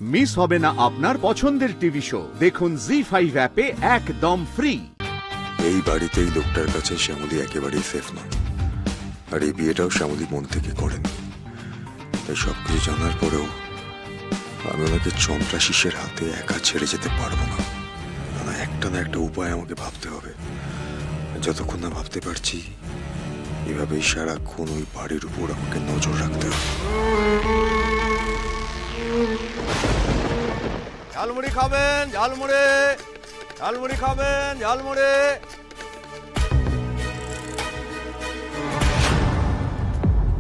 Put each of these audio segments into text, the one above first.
Miss হবে না আপনার পছন্দের টিভি শো। দেখুন জি5 অ্যাপে একদম ফ্রি। এই বাড়িতেই লোকটার কাছে শ্যামলী একেবারেই সেফ না, আর এই বিয়েটাও শ্যামলী মন থেকে করেনি। তাই সবকিছু জানার পরেও আমি ওনাকে চন্দ্রাশিসের হাতে একা ছেড়ে যেতে পারবো না। একটা না একটা উপায় আমাকে ভাবতে হবে। যতক্ষণ না ভাবতে পারছি, এভাবেই সারাক্ষণ ওই বাড়ির উপর আমাকে নজর রাখতে হবে। ঝালমুড়ি খাবেন? ঝালমুড়ি, ঝালমুড়ি খাবেন? ঝালমুড়ি।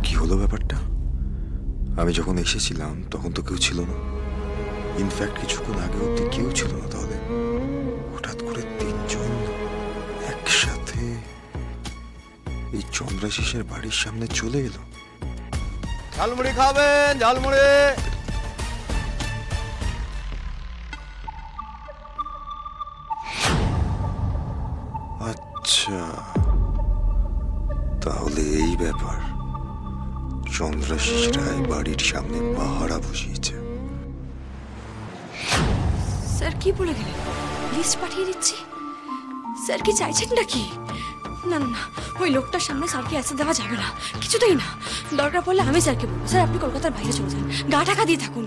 কি হলো ব্যাপারটা? আমি যখন এসেছিলাম তখন তো কেউ ছিল না। ইনফ্যাক্ট কিছুক্ষণ আগে অব্দি কেউ ছিল না। তাহলে হঠাৎ করে তিনজন একসাথে এই চন্দ্রাশিসের বাড়ির সামনে চলে এলো। ঝালমুড়ি খাবেন? ঝালমুড়ি। আচ্ছা, তাহলে এই ব্যাপার। চন্দ্রাশিস রায় বাড়ির সামনে পাহারা বসিয়েছে। স্যার কি বলে গেলেন? লিস্ট পাঠিয়ে দিচ্ছি। স্যার কি চাইছেন নাকি? না না না, ওই লোকটার সামনে স্যারকে অ্যাসেট দেওয়া যাবে না, কিছুতেই না। দরকার পড়লে আমি স্যারকে বলবো, স্যার আপনি কলকাতার বাইরে চলে যান, গা ঢাকা দিয়ে থাকুন।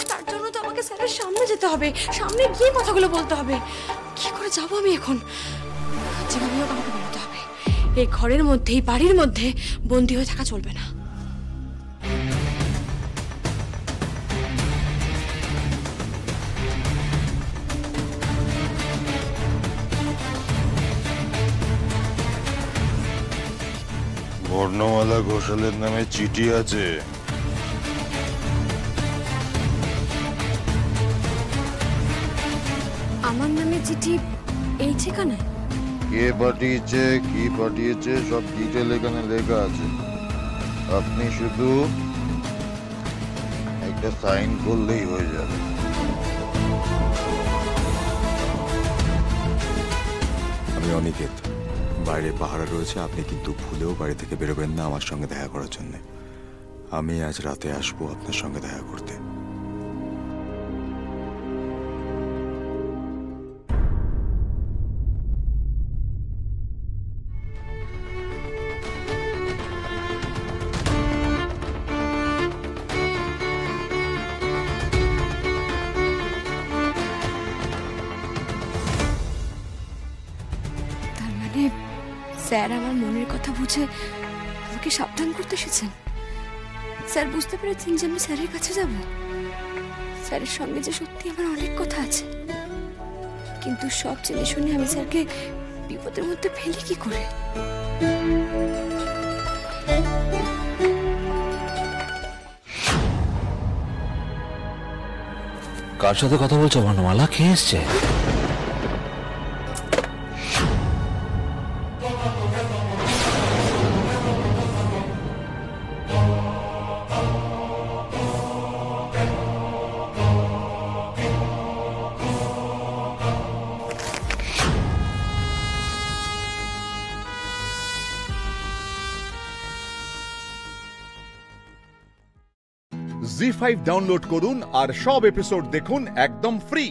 তার জন্য তো আমাকে স্যারের সামনে যেতে হবে, সামনে গিয়ে কথাগুলো বলতে হবে। কি করে যাবো আমি এখন? যেভাবে হোক আমাকে বেরোতে হবে। এই ঘরের মধ্যে, এই বাড়ির মধ্যে বন্দী হয়ে থাকা চলবে না। বর্ণমালা ঘোষালের নামে চিঠি আছে। আমার নামে চিঠি এই ঠিকানায়? কে পাঠিয়েছে, কি পাঠিয়েছে, সব ডিটেল এখানে লেখা আছে। আপনি শুধু একটা সাইন করলেই হয়ে যাবে। আমি অনিকেত, বাইরে পাহারা রয়েছে। আপনি কিন্তু ভুলেও বাড়ি থেকে বেরোবেন না আমার সঙ্গে দেখা করার জন্য। আমি আজ রাতে আসবো আপনার সঙ্গে দেখা করতে। তার মানে স্যার আমার মনের কথা বুঝে আমাকে সাবধান করতে এসেছেন। স্যার বুঝতে পেরেছেন যে আমি স্যারের কাছে যাব। স্যারের সঙ্গে যে সত্যি আমার অনেক কথা আছে, কিন্তু সব জেনে শুনে আমি স্যারকে বিপদের মধ্যে ফেলি কি করে? কার সাথে কথা বলছো বর্ণমালা? কে এসছে? জি5 ডাউনলোড করুন আর সব এপিসোড দেখুন একদম ফ্রি।